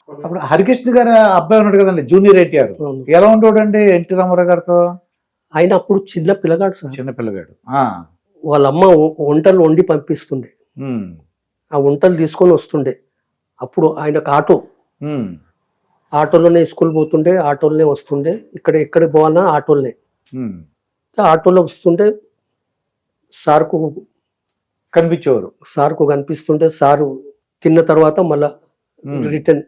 అప్పుడు హరికృష్ణ గారు అబ్బాయి ఉన్నాడు కదండి, జూనియర్ ఎన్టీఆర్. అవును. ఎలా ఉండేవాడండి ఎన్టీ రామారావు గారితో? ఆయన అప్పుడు చిన్న పిల్లగాడు సార్. చిన్న పిల్లగాడు. వాళ్ళ అమ్మ వంటలు వండి పంపిస్తుండే, ఉమ్, ఆ వంటలు తీసుకొని వస్తుండే. అప్పుడు ఆయనకు ఉమ్, ఆటోలోనే స్కూల్ పోతుండే, ఆటోలోనే వస్తుండే. ఎక్కడ పోవాలన్నా ఆటోలోనే. ఉమ్. ఆటోలో వస్తుంటే సార్కు కనిపించేవారు. కనిపిస్తుంటే సారు తిన్న తర్వాత మళ్ళా ఉమ్, రిటర్న్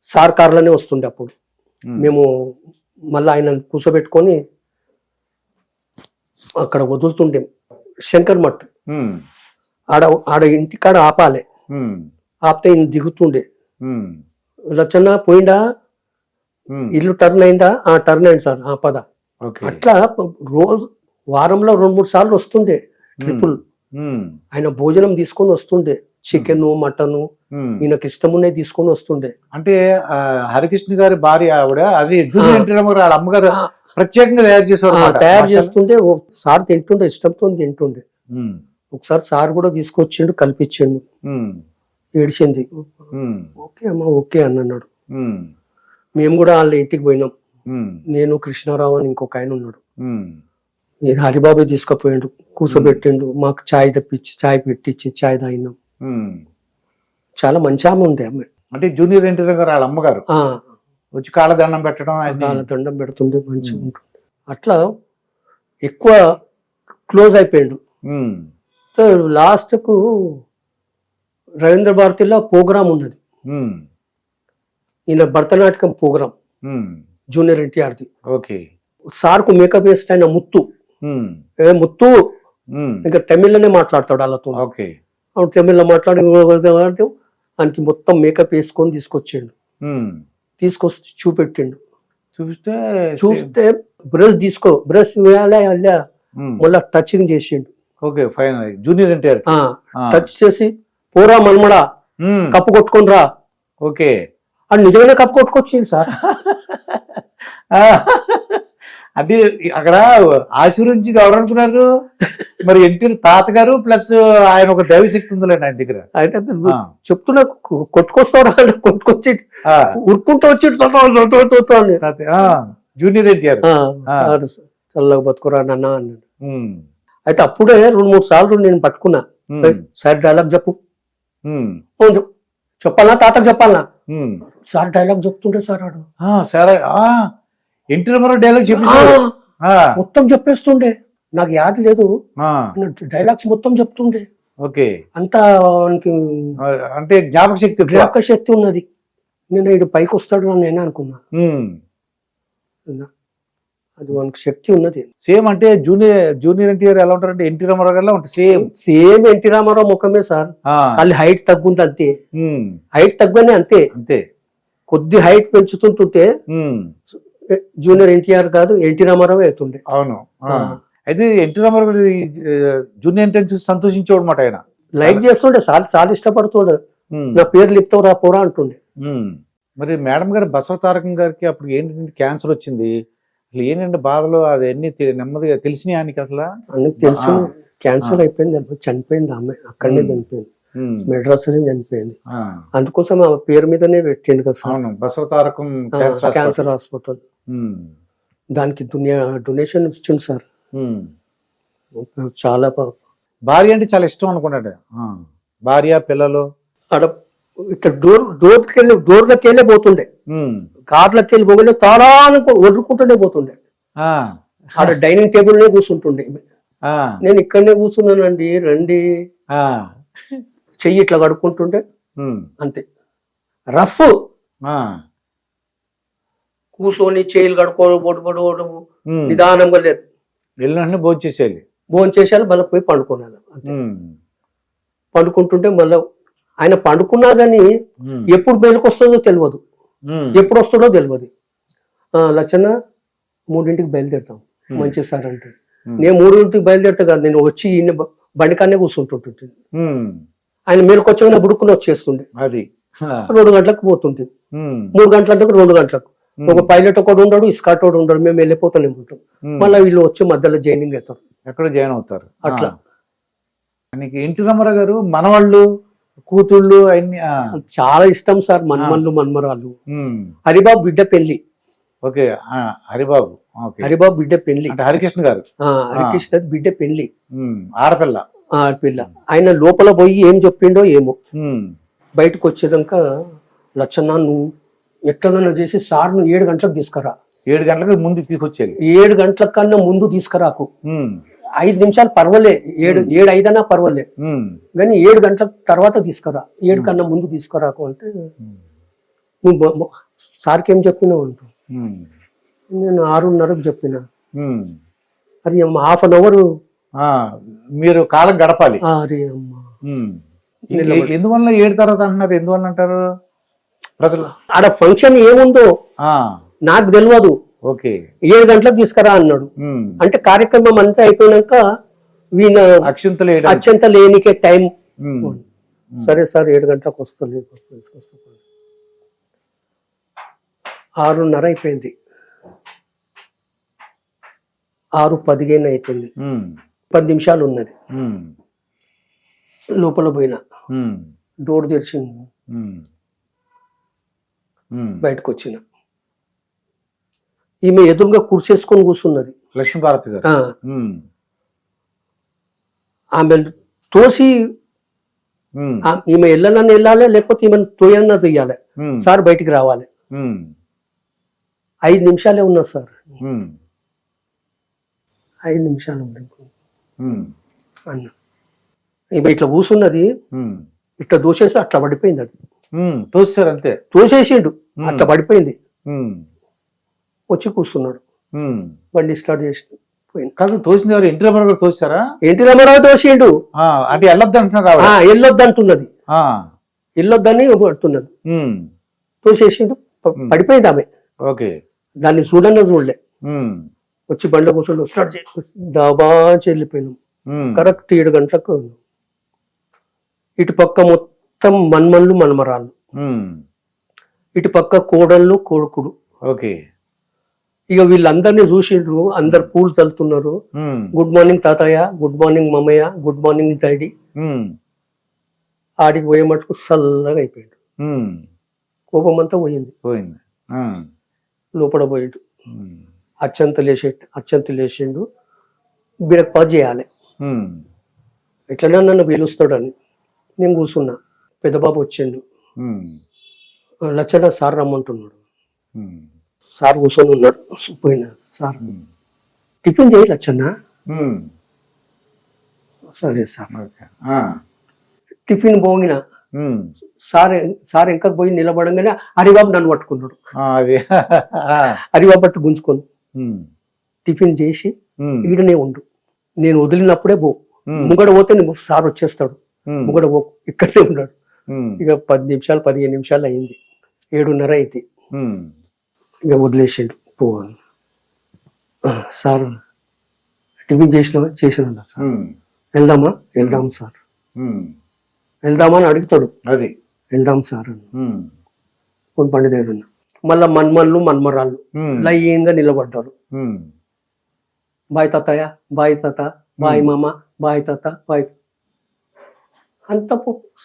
సార్ కార్లోనే వస్తుండే. అప్పుడు ఉమ్, మేము మళ్ళీ ఆయన కూర్చోబెట్టుకొని అక్కడ వదులుతుండే శంకర్ మఠ్. ఉమ్, ఆడ ఇంటికాడ ఆపాలి. ఉమ్, ఆపితే ఈయన దిగుతుండే. ఉమ్, రచన పోయిందా, ఉమ్. ఇల్లు టర్న్ అయిందా? టర్న్ అయింది సార్, పద. ఓకే. అట్లా రోజు వారంలో 2-3 సార్లు వస్తుండే ట్రిపుల్. ఉమ్, ఆయన భోజనం తీసుకొని వస్తుండే, చికెన్ మటన్ ఉమ్. ఈయనకి ఇష్టమున్నే తీసుకొని వస్తుండే. అంటే హరికృష్ణ గారి భార్య ఆవిడ, అది జూనియర్ ఎన్టీ రామారావు వాళ్ళ అమ్మగారు ప్రత్యేకంగా తయారు చేసేవారు. తయారు చేస్తుంటే సార్ తింటుండే, ఇష్టంతో తింటుండే. ఒకసారి సార్ కూడా తీసుకొచ్చిండు, కల్పించిండు. ఏడిచింది. ఓకే అమ్మా ఓకే అన్నాడు. మేము కూడా వాళ్ళ ఇంటికి పోయినాం. నేను, కృష్ణారావు అని ఇంకొక ఆయన ఉన్నాడు. హరిబాబు తీసుకుపోయిండు, కూర్చోబెట్టిండు, మాకు ఛాయ్ తెప్పించి ఛాయ్ పెట్టించి ఛాయ్ తాగినాం. చాలా మంచి ఆమె ఉండే అమ్మాయి. అంటే జూనియర్ ఎన్టీఆర్ గారు వాళ్ళ అమ్మగారు వచ్చి కాళ్ళదండం పెట్టడం, దండం పెడుతుండే, మంచిగా ఉంటుండే. అట్లా ఎక్కువ క్లోజ్ అయిపోయిండు. లాస్ట్ కు రవీంద్ర భారతిలో ప్రోగ్రామ్ ఉన్నది, ఈయన భరతనాట్యం ప్రోగ్రామ్, జూనియర్ ఎన్టీఆర్ది. ఓకే. సార్కు మేకప్ వేస్తే ఆయన ముత్తు ముత్తు ఇంకా తమిళ్లోనే మాట్లాడతాడు వాళ్ళతో. ఓకే. తమిళ్లో మాట్లాడి ఆయనకి మొత్తం మేకప్ వేసుకొని తీసుకొచ్చిండు. తీసుకొచ్చి చూపెట్టిండు. చూస్తే బ్రష్ వేయాలి మళ్ళా టచింగ్ చేసిండు. Okay final junior NTR touch చేసి పోరా మనమడా కప్పు కొట్టుకొని రా. ఓకే. అది నిజంగానే కప్పు కొట్టుకొచ్చింది సార్. అది అక్కడ ఆశీర్వదించింది ఎవరు అనుకున్నారు మరి? ఎన్టీఆర్ తాతగారు ప్లస్ ఆయన ఒక దైవశక్తి ఉందిలేండి ఆయన దగ్గర. అయితే చెప్తున్నా, కొట్టుకొస్తాడు, కొట్టుకొచ్చి ఉరుక్కుంటూ వచ్చి జూనియర్ ఎన్టీఆర్ చల్లగా బతుకురా నాన్న అన్నాడు. అయితే అప్పుడే 2-3 సార్లు నేను పట్టుకున్నా. సార్ డైలాగ్ చెప్పు, చెప్పాలనా తాతకు చెప్పాలనా? సార్ డైలాగ్ చెప్తుండే సార్ ఆడు. సరే ఎన్టీ రామారావు డైలాగ్ చెప్పి మొత్తం చెప్పేస్తుండే. నాకు యాద లేదు, డైలాగ్స్ మొత్తం చెప్తుండే. ఓకే. అంతా అంటే జ్ఞాపక శక్తి ఉన్నది. నేను ఇటు పైకి వస్తాడు అని నేనే అనుకున్నా. అది మనకు శక్తి ఉన్నది. సేమ్ అంటే జూనియర్ ఎన్టీఆర్ ఎలా ఉంటారంటే ఎన్టీ రామారావు గారు ఉంటారు. సేమ్ ఎన్టీ రామారావు ముఖమే సార్. వాళ్ళు హైట్ తగ్గుంది అంతే, హైట్ తగ్గనే అంతే. కొద్ది హైట్ పెంచుతుంటుంటే జూనియర్ ఎన్టీఆర్ కాదు ఎన్టీ రామారావు అవుతుండే. అవును. అయితే ఎన్టీ రామారావు జూనియర్ ఎన్టీఆర్ చూసి సంతోషించేవాడు అన్నమాట. ఆయన లైక్ చేస్తుండే, చాలా ఇష్టపడుతుండే. నా పేరు లిప్తావు రా పోరా అంటుండే. మరి మేడం గారు బసవతారకం గారికి అప్పుడు ఏంటంటే క్యాన్సర్ వచ్చింది. అసలు ఏంటంటే బాధలు అదన్నీ నెమ్మదిగా తెలిసినాయి ఆయనకి? అసలు అన్నీ తెలిసి క్యాన్సర్ అయిపోయింది, చనిపోయింది ఆమె. అక్కడనే చనిపోయింది, మెడ్రాస్ లోనే చనిపోయింది. అందుకోసం ఆ పేరు మీదనే పెట్టిండు కదా సార్, బసవతారకం క్యాన్సర్ హాస్పిటల్. దానికి డొనేషన్ ఇచ్చిండు సార్. చాలా భార్య అంటే చాలా ఇష్టం అనుకున్నాడు. భార్య పిల్లలు ఆడ ఇట్లా డోర్లోకి వెళ్ళే పోతుండే, కార్లోకి వెళ్ళి పోతుండే, తారా వదులుకుంటుండే పోతుండే. ఆడ డైనింగ్ టేబుల్ నే కూర్చుంటుండే. నేను ఇక్కడనే కూర్చున్నానండి రండి, చెయ్యి ఇట్లా కడుక్కుంటుండే అంతే. రఫ్ కూర్చొని చేయిలు కడుక్కోవడం నిదానంగా లేదు. వెళ్ళిన భోంచేసేయాలి, మళ్ళీ పోయి పండుకోనాలి అంతే. పండుకుంటుంటే మళ్ళీ ఆయన పండుకున్నా కానీ ఎప్పుడు మేలుకు వస్తుందో తెలియదు, ఎప్పుడు వస్తుందో తెలియదు. లచ్చన్న 3ంటికి బయలుదేరుతాం, మంచి సార్ అంటే. నేను 3ంటికి బయలుదేరుతా కాదు, నేను వచ్చి బండికాన్నే కూర్చుంటుంటే ఆయన మేలుకొచ్చగానే బుడుకుని వచ్చేస్తుండే. అది 2 గంటలకు పోతుంటే 3 గంటలకు 2 గంటలకు ఒక పైలట్ ఒకడు ఉండడు, ఇస్కాట్ ఒకడు ఉండడు, మేము వెళ్ళిపోతానే ఉంటాం. మళ్ళీ వీళ్ళు వచ్చి మధ్యలో జాయినింగ్ అవుతారు, ఎక్కడ జాయిన్ అవుతారు. అట్లా. ఎన్టీ రామారావు గారు మనవాళ్ళు కూతుళ్ళు అన్ని చాలా ఇష్టం సార్, మన్మన్లు మన్మరాలు. ఉమ్, హరిబాబు బిడ్డ పెళ్లి, ఓకే హరిబాబు, ఓకే హరిబాబు బిడ్డ పెళ్లి, అంటే హరికృష్ణ గారు. హరికృష్ణ బిడ్డ పెళ్లి, ఆడపిల్ల. పిల్ల. ఆయన లోపల పోయి ఏం చెప్పిండో ఏమో, ఉమ్, బయటకు వచ్చేదాక లచ్చన్న నువ్వు ఎట్లనన్నా చేసి సార్ను 7 గంటలకు తీసుకురా, 7 గంటలకు ముందు తీసుకొచ్చేది. 7 గంటల కన్నా ముందు తీసుకురాకు, ఉమ్, 5 నిమిషాలు పర్వాలే, 7 అయినా పర్వాలే, ఉమ్, కానీ 7 గంటల తర్వాత తీసుకురా, 7 కన్నా ముందు తీసుకురాకు అంటే, నువ్వు సార్కి ఏం చెప్పినావు అంటూ, ఉమ్, నేను 6:30కు చెప్పిన. ఉమ్. అది అమ్మ 1/2 అవర్, మీరు కాలం గడపాలి. అరే అమ్మ. ఉమ్. ఎందువల్ల 7 తర్వాత అంటున్నారు, ఎందువల్ల అంటారు ప్రజలు? ఆడ ఫంక్షన్ ఏముందో నాకు తెలియదు, ఓకే 7 గంటలకు తీసుకురా అన్నాడు. ఉమ్. అంటే కార్యక్రమం అంతా అయిపోయినాక వీణ అక్షింతలు వేయడం. అత్యంత లేనికే టైం. ఉమ్. సరే సార్ 7 గంటలకు వస్తుంది. 6:30 అయిపోయింది, 6:15 అవుతుంది, ఉమ్, 10 నిమిషాలు ఉన్నది. ఉమ్, లోపల పోయినా, ఉమ్, డోర్ తెరిచింది, ఉమ్, ఉమ్. బయటకు వచ్చిన. ఈమె ఎదురుగా కుర్చేసుకొని కూర్చున్నది, లక్ష్మీభారతి గారు. ఉమ్, ఆమె తోసి, ఉమ్, ఈమె వెళ్ళనని వెళ్ళాలి, లేకపోతే ఈమెను తోయన్న తొయ్యాలి, ఉమ్, సార్ బయటికి రావాలి. ఉమ్, 5 నిమిషాలే ఉన్నా సార్, ఉమ్, 5 నిమిషాలు ఉంది ఉమ్, అన్న. ఈమె ఇట్లా కూర్చున్నది, ఉమ్, ఇట్లా దోసేసి అట్లా పడిపోయింది. అది ఉమ్. తోస్తారు అంతే. తోసేసిండు, అట్లా పడిపోయింది. ఉమ్, వచ్చి కూర్చున్నాడు, ఉమ్. బండి స్టార్ట్ చేసి పోయింది. కాదు తోసింది ఎవరు? ఎన్టీ రామారావు గారు తోస్తారా? ఎన్టీ రామారావు తోసిండు. అంటే వెళ్ళొద్దు అంటున్నారు ఆవిడ. వెళ్ళొద్దు అంటున్నది, వెళ్ళొద్దని అంటున్నది. ఉమ్, తోసేసిండు, పడిపోయింది ఆమె. ఓకే. దాన్ని చూడలే. ఉమ్, వచ్చి బండ్లో కూర్చొని స్టార్ట్ చేసి దాబా వెళ్ళిపోయినాం. ఉమ్, కరెక్ట్ 7 గంటలకు. ఇటు పక్క మొత్తం మన్మన్లు మన్మరాళ్ళు, ఉమ్, ఇటు పక్క కోడళ్ళు కొడుకుడు. ఓకే. ఇక వీళ్ళందరినీ చూసిండ్రు, అందరు పూలు చల్లుతున్నారు. ఉమ్, గుడ్ మార్నింగ్ తాతయ్య, గుడ్ మార్నింగ్ మమ్మయ్య, గుడ్ మార్నింగ్ డాడీ. ఉమ్, ఆడికి పోయే మటుకు చల్లగా అయిపోయాడు, ఉమ్. కోపం అంతా పోయింది. పోయింది. లోపల పోయాడు, ఉమ్, అత్యంత లేచిండు. బ్రేక్ఫాస్ట్ చేయాలి, ఉమ్, ఎట్లనే నన్ను పిలుస్తాడని నేను కూర్చున్నా. పెద్దబాబు వచ్చిండు, ఉమ్, లచ్చన్న సార్ రమ్మంటున్నాడు. ఉమ్, సార్ కూర్చొని ఉన్నాడు. పోయినా సార్ ఉమ్, టిఫిన్ చేయి లచ్చన్న. ఉమ్. సరే సార్. ఓకే. టిఫిన్ పోగిన ఉమ్, సార్ ఇంకా పోయి నిలబడంగానే హరిబాబు నన్ను పట్టుకున్నాడు. అది. హరిబాబు పట్టు గుంజుకొని ఉమ్, టిఫిన్ చేసి ఉమ్, ఈడనే ఉండు, నేను వదిలినప్పుడే పో, ఉమ్, ముంగడ పోతే నువ్వు సార్ వచ్చేస్తాడు, ఉమ్, ముంగడ పో, ఇక్కడనే ఉన్నాడు. ఉమ్, ఇక 10 నిమిషాలు 15 నిమిషాలు అయింది, 7:30 అయితే ఉమ్, ఇక వదిలేసిండు. పో అని. సార్ టిఫిన్ చేసిన సార్, ఉమ్, వెళ్దాం సార్, ఉమ్. వెళ్దామా అని అడుగుతాడు. అది. వెళ్దాం సార్ అని ఉమ్, కొన్ని బండి దగ్గర ఉన్నా. మళ్ళా మన్మన్లు మన్మరాళ్ళు ఉమ్, లయంగా నిలబడ్డారు. ఉమ్, బాయ్ తాతయ్య, బాయ్ తాత, బాయ్ మామ, బాయ్ తాత, బాయ్. అంత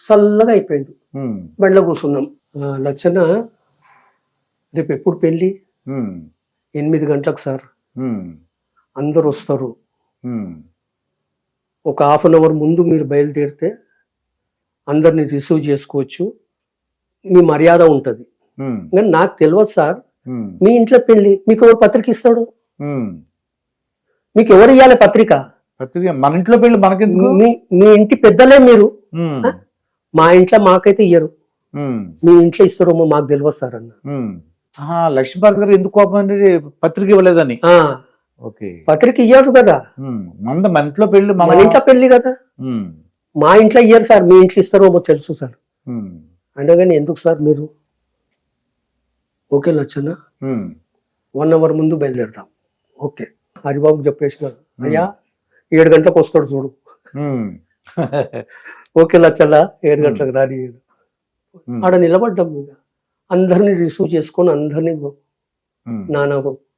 చల్లగా అయిపోయింది. ఉమ్, బండ్లో కూర్చున్నాం. లచ్చన్న రేపు ఎప్పుడు పెళ్ళి? ఉమ్, 8 గంటలకు సార్, ఉమ్, అందరు వస్తారు, ఉమ్, ఒక 1/2 అవర్ ముందు మీరు బయలుదేరితే అందరిని రిసీవ్ చేసుకోవచ్చు, మీ మర్యాద ఉంటుంది. ఉమ్, కానీ నాకు తెలియదు సార్, ఉమ్, మీ ఇంట్లో పెళ్ళి, మీకు ఎవరు పత్రిక ఇస్తాడు? ఉమ్. మీకు ఎవరు ఇవ్వాలి పత్రిక? పత్రిక మన ఇంట్లో పెళ్ళి మనకెందుకు? మీ ఇంటి పెద్దలే మీరు. ఉమ్, మా ఇంట్లో మాకైతే ఇయ్యరు, ఉమ్, మీ ఇంట్లో ఇస్తారేమో మాకు తెలియదు సార్ అన్న. ఉమ్. లక్ష్మీభారతి గారు ఎందుకు కోపం అంటే పత్రిక ఇవ్వలేదని. ఓకే. పత్రిక ఇయ్యారు కదా, ఉమ్, మన ఇంట్లో పెళ్ళి మన ఇంట్లో పెళ్ళి కదా, ఉమ్, మా ఇంట్లో ఇయ్యరు సార్, మీ ఇంట్లో ఇస్తారేమో తెలుసు సార్. ఉమ్, అయినా కానీ ఎందుకు సార్ మీరు? ఓకే లచ్చన్న, ఉమ్, 1 అవర్ ముందు బయలుదేరుతాం. ఓకే. హరిబాబుకి చెప్పేసినారు, అయ్యా 7 గంటలకు వస్తాడు చూడు. ఉమ్. ఓకే లచ్చన్న, 7 గంటలకు రాని. ఉమ్, ఆడ నిలబడ్డాం, అందరినీ రిసీవ్ చేసుకొని అందరినీ ఉమ్, నాన్న